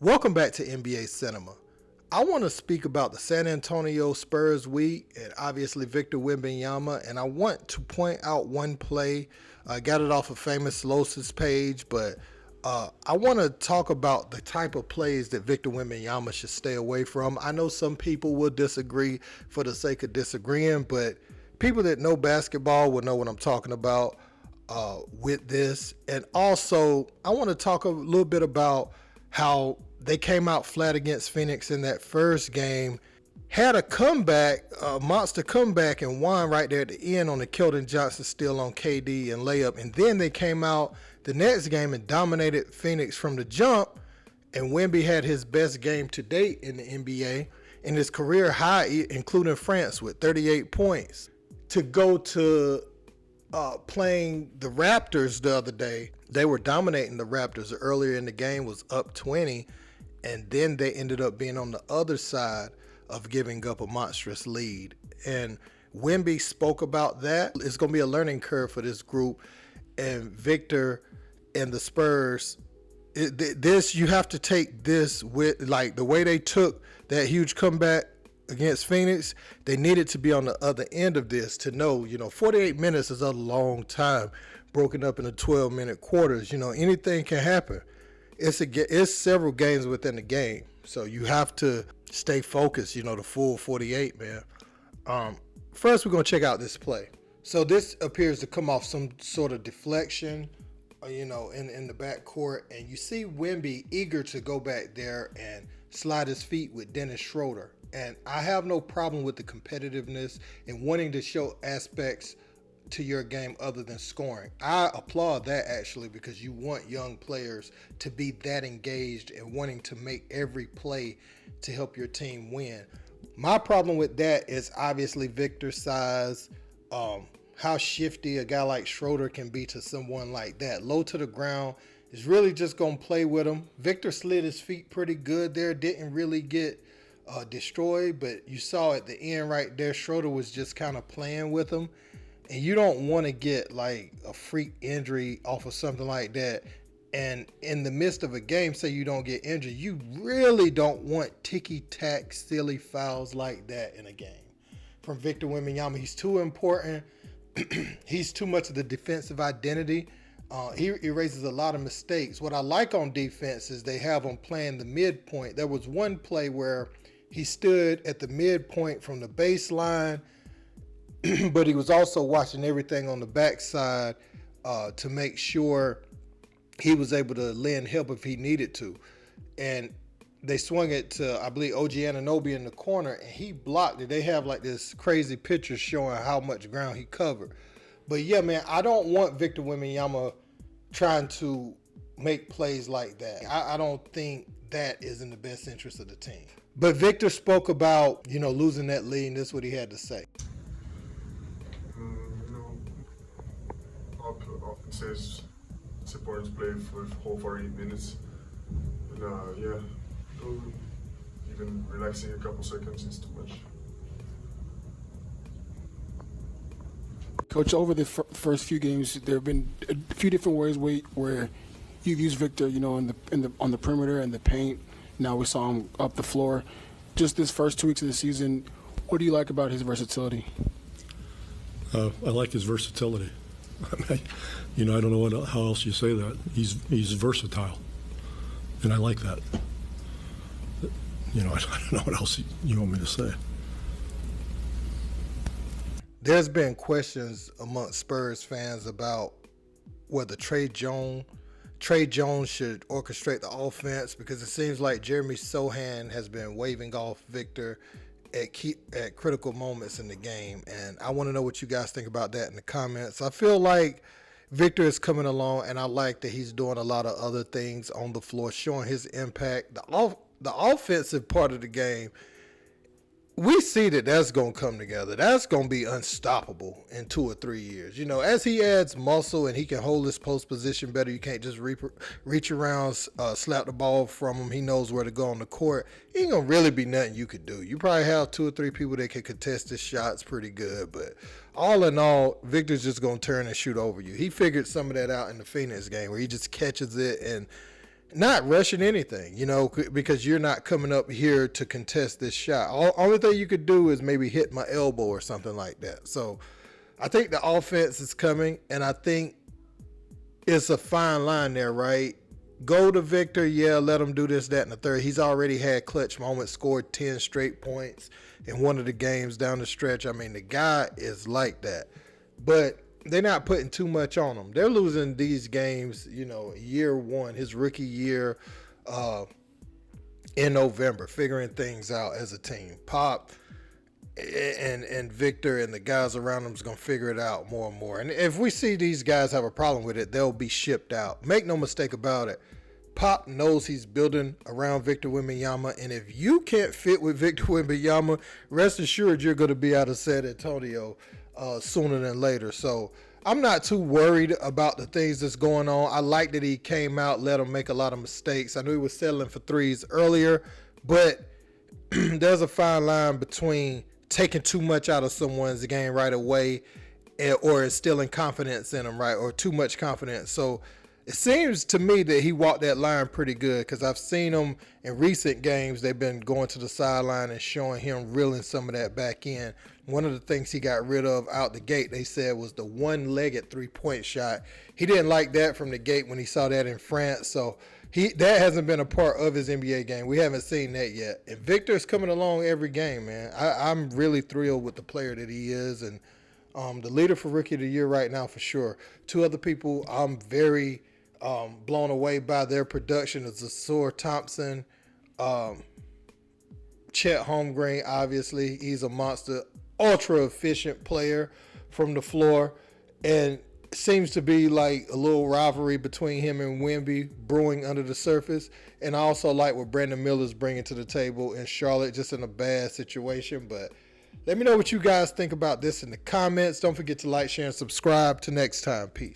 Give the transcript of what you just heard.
Welcome back to NBA Cinema. I want to speak about the San Antonio Spurs week and obviously Victor Wembanyama, and I want to point out one play. I got it off of Famous Los's page, but I want to talk about the type of plays that Victor Wembanyama should stay away from. I know some people will disagree for the sake of disagreeing, but people that know basketball will know what I'm talking about with this. And also, I want to talk a little bit about how they came out flat against Phoenix in that first game, had a comeback, a monster comeback, and won right there at the end on the Keldon Johnson steal on KD and layup. And then they came out the next game and dominated Phoenix from the jump. And Wemby had his best game to date in the NBA and his career high, including France, with 38 points. To go to playing the Raptors the other day, they were dominating the Raptors earlier in the game, was up 20. And then they ended up being on the other side of giving up a monstrous lead. And Wemby spoke about that. It's going to be a learning curve for this group. And Victor and the Spurs, you have to take this with, like, the way they took that huge comeback against Phoenix. They needed to be on the other end of this to know, 48 minutes is a long time, broken up into 12-minute quarters. Anything can happen. It's several games within the game, so you have to stay focused, the full 48, man. First, we're going to check out this play. So this appears to come off some sort of deflection, in the backcourt, and you see Wemby eager to go back there and slide his feet with Dennis Schroeder. And I have no problem with the competitiveness and wanting to show aspects to your game other than scoring. I applaud that, actually, because you want young players to be that engaged and wanting to make every play to help your team win. My problem with that is obviously Victor's size, how shifty a guy like Schroeder can be to someone like that. Low to the ground is really just going to play with him. Victor slid his feet pretty good there, didn't really get destroyed, but you saw at the end right there, Schroeder was just kind of playing with him. And you don't want to get like a freak injury off of something like that. And in the midst of a game, say you don't get injured, you really don't want ticky-tack, silly fouls like that in a game. From Victor Wembanyama, he's too important. He's too much of the defensive identity. He erases a lot of mistakes. What I like on defense is they have him playing the midpoint. There was one play where he stood at the midpoint from the baseline, but he was also watching everything on the backside to make sure he was able to lend help if he needed to. And they swung it to, I believe, OG Anunoby in the corner, and he blocked it. They have like this crazy picture showing how much ground he covered. But yeah, man, I don't want Victor Wembanyama trying to make plays like that. I don't think that is in the best interest of the team. But Victor spoke about, losing that lead, and this is what he had to say. Often says it's important to play for the whole 48 minutes. And even relaxing a couple seconds is too much. Coach, over the first few games, there have been a few different ways where you've used Victor, on the perimeter and the paint. Now we saw him up the floor. Just this first 2 weeks of the season, what do you like about his versatility? I like his versatility. I don't know how else you say that. He's versatile, and I like that. I don't know what else you want me to say. There's been questions amongst Spurs fans about whether Trey Jones should orchestrate the offense, because it seems like Jeremy Sohan has been waving off Victor at critical moments in the game. And I want to know what you guys think about that in the comments. I feel like Victor is coming along, and I like that he's doing a lot of other things on the floor, showing his impact. The offensive part of the game, we see that that's going to come together. That's going to be unstoppable in 2 or 3 years. As he adds muscle and he can hold his post position better, you can't just reach around, slap the ball from him. He knows where to go on the court. He ain't going to really be nothing you could do. You probably have 2 or 3 people that can contest his shots pretty good, but all in all, Victor's just going to turn and shoot over you. He figured some of that out in the Phoenix game where he just catches it and not rushing anything, because you're not coming up here to contest this shot. Only thing you could do is maybe hit my elbow or something like that. So I think the offense is coming, and I think it's a fine line there, right? Go to Victor, let him do this, that, and the third. He's already had clutch moments, scored 10 straight points in one of the games down the stretch. I mean, the guy is like that. But they're not putting too much on him. They're losing these games, year one, his rookie year in November, figuring things out as a team. Pop and Victor and the guys around them is going to figure it out more and more. And if we see these guys have a problem with it, they'll be shipped out. Make no mistake about it. Pop knows he's building around Victor Wembanyama, and if you can't fit with Victor Wembanyama, rest assured you're going to be out of San Antonio sooner than later. So I'm not too worried about the things that's going on. I like that he came out, let him make a lot of mistakes. I knew he was settling for threes earlier, but there's a fine line between taking too much out of someone's game right away or instilling confidence in them, right, or too much confidence. So it seems to me that he walked that line pretty good, because I've seen him in recent games. They've been going to the sideline and showing him reeling some of that back in. One of the things he got rid of out the gate, they said, was the one-legged three-point shot. He didn't like that from the gate when he saw that in France. So that hasn't been a part of his NBA game. We haven't seen that yet. And Victor's coming along every game, man. I'm really thrilled with the player that he is, and the leader for Rookie of the Year right now for sure. Two other people I'm very blown away by their production is Zasur Thompson, Chet Holmgren. Obviously, he's a monster, ultra efficient player from the floor, and seems to be like a little rivalry between him and Wemby brewing under the surface. And I also like what Brandon Miller's bringing to the table in Charlotte, just in a bad situation. But let me know what you guys think about this in the comments. Don't forget to like, share, and subscribe. Till next time, peace.